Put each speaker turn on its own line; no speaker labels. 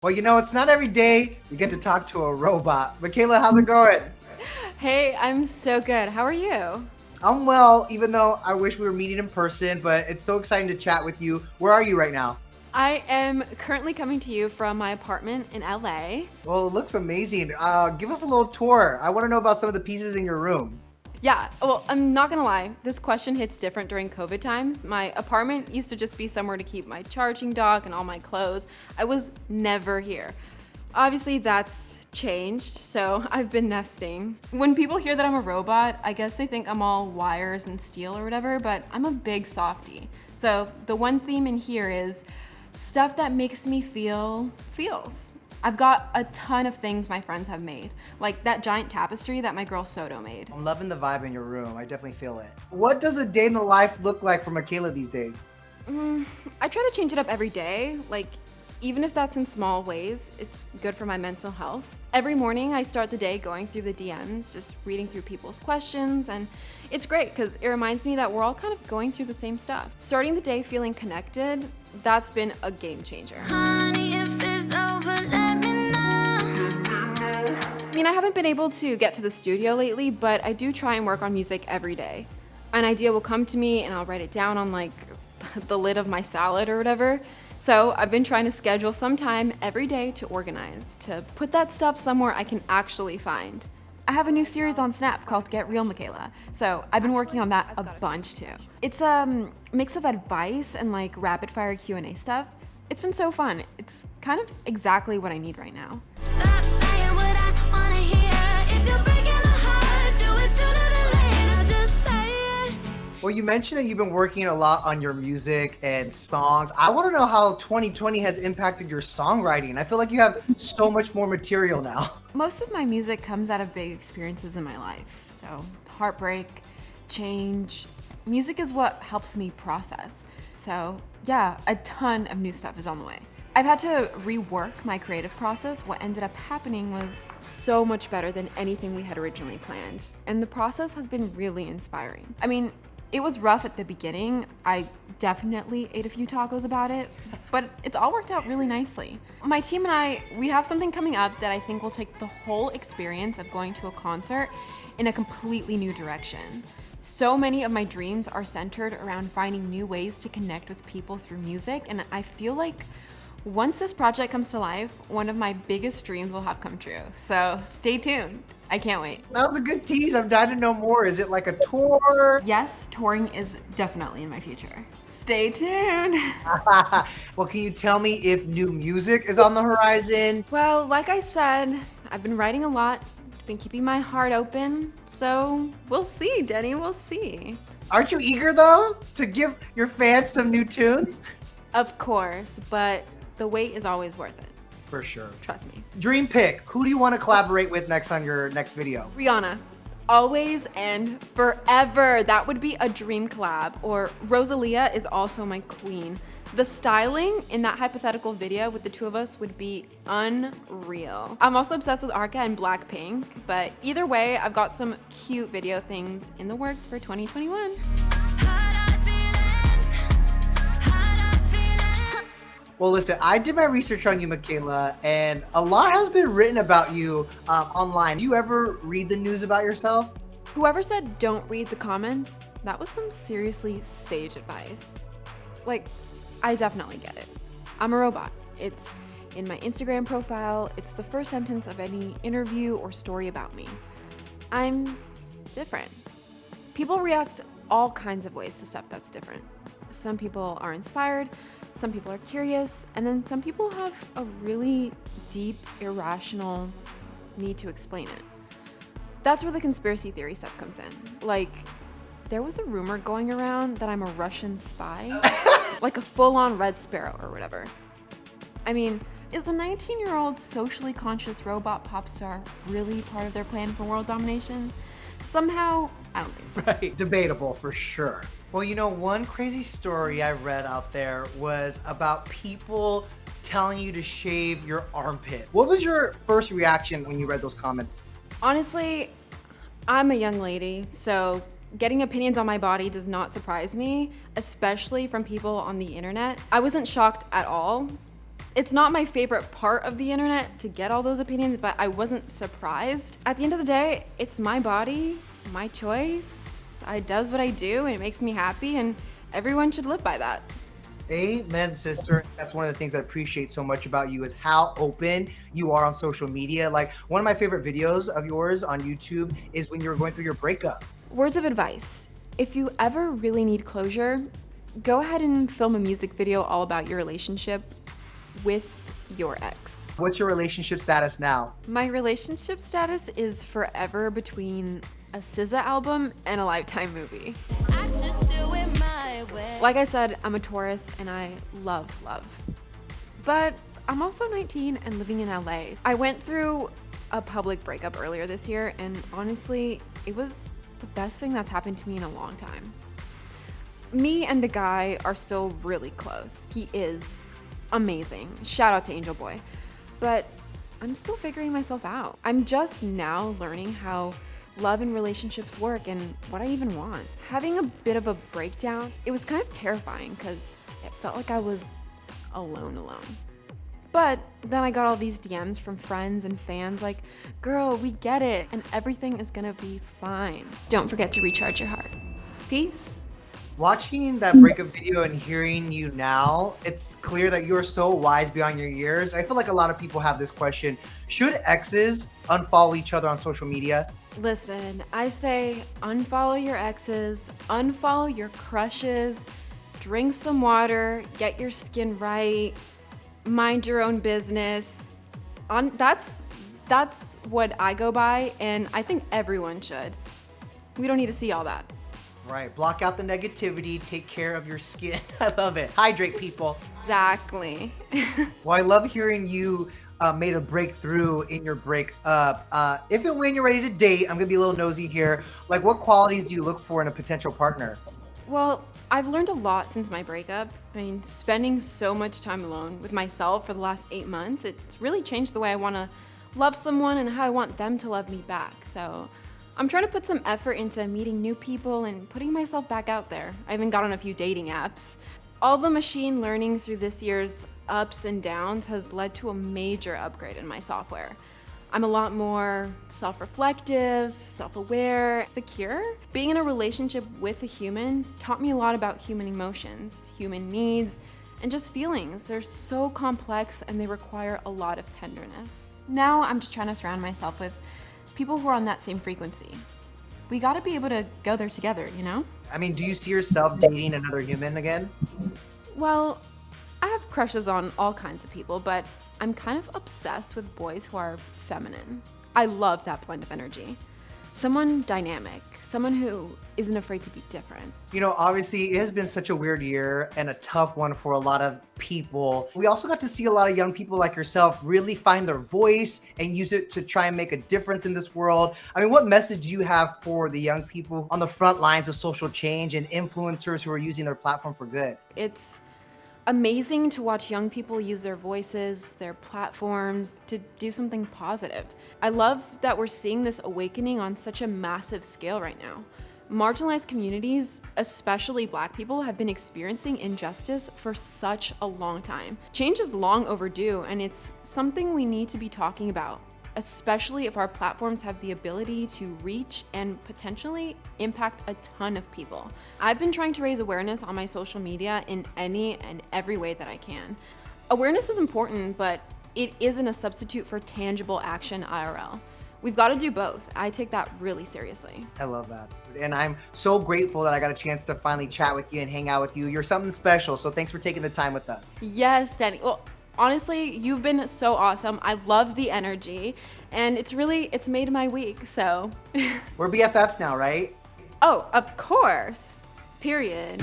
Well, it's not every day you get to talk to a robot. Miquela, how's it going?
Hey, I'm so good. How are you?
I'm well, even though I wish we were meeting in person, but it's so exciting to chat with you. Where are you right now?
I am currently coming to you from my apartment in LA.
Well, it looks amazing. Give us a little tour. I want to know about some of the pieces in your room.
Yeah, well, I'm not gonna lie, this question hits different during COVID times. My apartment used to just be somewhere to keep my charging dock and all my clothes. I was never here. Obviously, that's changed, so I've been nesting. When people hear that I'm a robot, I guess they think I'm all wires and steel or whatever, but I'm a big softie. So the one theme in here is stuff that makes me feel feels. I've got a ton of things my friends have made, like that giant tapestry that my girl Soto made.
I'm loving the vibe in your room. I definitely feel it. What does a day in the life look like for Miquela these days?
I try to change it up every day, like even if that's in small ways, it's good for my mental health. Every morning I start the day going through the DMs, just reading through people's questions, and it's great because it reminds me that we're all kind of going through the same stuff. Starting the day feeling connected, that's been a game changer. Honey, if it's over, let me know. I mean, I haven't been able to get to the studio lately, but I do try and work on music every day. An idea will come to me and I'll write it down on like the lid of my salad or whatever. So I've been trying to schedule some time every day to organize, to put that stuff somewhere I can actually find. I have a new series on Snap called Get Real Miquela, so I've been working on that a bunch too. It's a mix of advice and like rapid fire Q&A stuff. It's been so fun. It's kind of exactly what I need right now. Stop saying what I wanna hear. If you're breaking my heart, do it sooner than later. Just say it.
Well, you mentioned that you've been working a lot on your music and songs. I want to know how 2020 has impacted your songwriting. I feel like you have so much more material now.
Most of my music comes out of big experiences in my life. So heartbreak, change. Music is what helps me process. So yeah, a ton of new stuff is on the way. I've had to rework my creative process. What ended up happening was so much better than anything we had originally planned. And the process has been really inspiring. I mean, it was rough at the beginning. I definitely ate a few tacos about it, but it's all worked out really nicely. My team and I, we have something coming up that I think will take the whole experience of going to a concert in a completely new direction. So many of my dreams are centered around finding new ways to connect with people through music, and I feel like once this project comes to life, one of my biggest dreams will have come true. So stay tuned. I can't wait.
That was a good tease. I'm dying to know more. Is it like a tour?
Yes, touring is definitely in my future. Stay tuned.
Well, can you tell me if new music is on the horizon?
Well, like I said, I've been writing a lot, been keeping my heart open. So we'll see, Denny, we'll see.
Aren't you eager though to give your fans some new tunes?
Of course, but the wait is always worth it.
For sure.
Trust me.
Dream pick. Who do you want to collaborate with next on your next video?
Rihanna. Always and forever. That would be a dream collab. Or Rosalia is also my queen. The styling in that hypothetical video with the two of us would be unreal. I'm also obsessed with Arca and Blackpink, but either way, I've got some cute video things in the works for 2021.
Well, listen, I did my research on you, Miquela, and a lot has been written about you online. Do you ever read the news about yourself?
Whoever said don't read the comments, that was some seriously sage advice. Like, I definitely get it. I'm a robot. It's in my Instagram profile. It's the first sentence of any interview or story about me. I'm different. People react all kinds of ways to stuff that's different. Some people are inspired, some people are curious, and then some people have a really deep, irrational need to explain it. That's where the conspiracy theory stuff comes in. Like, there was a rumor going around that I'm a Russian spy, like a full-on Red Sparrow or whatever. I mean, is a 19-year-old socially conscious robot pop star really part of their plan for world domination? Somehow, I don't think so.
Right. Debatable for sure. Well, one crazy story I read out there was about people telling you to shave your armpit. What was your first reaction when you read those comments?
Honestly, I'm a young lady, so getting opinions on my body does not surprise me, especially from people on the internet. I wasn't shocked at all. It's not my favorite part of the internet to get all those opinions, but I wasn't surprised. At the end of the day, it's my body, my choice. I does what I do and it makes me happy, and everyone should live by that.
Amen, sister. That's one of the things I appreciate so much about you is how open you are on social media. Like one of my favorite videos of yours on YouTube is when you were going through your breakup.
Words of advice. If you ever really need closure, go ahead and film a music video all about your relationship with your ex.
What's your relationship status now?
My relationship status is forever between a SZA album and a Lifetime movie. I just do it my way. Like I said, I'm a Taurus and I love love. But I'm also 19 and living in LA. I went through a public breakup earlier this year, and honestly, it was the best thing that's happened to me in a long time. Me and the guy are still really close. He is amazing. Shout out to Angel Boy. But I'm still figuring myself out. I'm just now learning how love and relationships work and what I even want. Having a bit of a breakdown, it was kind of terrifying because it felt like I was alone. But then I got all these DMs from friends and fans like, girl, we get it, and everything is gonna be fine. Don't forget to recharge your heart. Peace.
Watching that breakup video and hearing you now, it's clear that you're so wise beyond your years. I feel like a lot of people have this question. Should exes unfollow each other on social media?
Listen, I say unfollow your exes, unfollow your crushes, drink some water, get your skin right, mind your own business. That's what I go by, and I think everyone should. We don't need to see all that.
Right, block out the negativity, take care of your skin. I love it. Hydrate, people.
Exactly.
Well, I love hearing you made a breakthrough in your breakup. If and when you're ready to date, I'm gonna be a little nosy here. Like, what qualities do you look for in a potential partner?
Well, I've learned a lot since my breakup. I mean, spending so much time alone with myself for the last 8 months, it's really changed the way I want to love someone and how I want them to love me back. So I'm trying to put some effort into meeting new people and putting myself back out there. I even got on a few dating apps. All the machine learning through this year's ups and downs has led to a major upgrade in my software. I'm a lot more self-reflective, self-aware, secure. Being in a relationship with a human taught me a lot about human emotions, human needs, and just feelings. They're so complex and they require a lot of tenderness. Now I'm just trying to surround myself with people who are on that same frequency. We gotta be able to go there together, you know?
I mean, do you see yourself dating another human again?
Well, I have crushes on all kinds of people, but I'm kind of obsessed with boys who are feminine. I love that blend of energy. Someone dynamic, someone who isn't afraid to be different.
You know, obviously, it has been such a weird year and a tough one for a lot of people. We also got to see a lot of young people like yourself really find their voice and use it to try and make a difference in this world. I mean, what message do you have for the young people on the front lines of social change and influencers who are using their platform for good?
It's amazing to watch young people use their voices, their platforms to do something positive. I love that we're seeing this awakening on such a massive scale right now. Marginalized communities, especially Black people, have been experiencing injustice for such a long time. Change is long overdue, and it's something we need to be talking about, especially if our platforms have the ability to reach and potentially impact a ton of people. I've been trying to raise awareness on my social media in any and every way that I can. Awareness is important, but it isn't a substitute for tangible action IRL. We've got to do both. I take that really seriously.
I love that. And I'm so grateful that I got a chance to finally chat with you and hang out with you. You're something special, so thanks for taking the time with us.
Yes, Danny. Well, honestly, you've been so awesome. I love the energy, and it's made my week, so.
We're BFFs now, right?
Oh, of course. Period.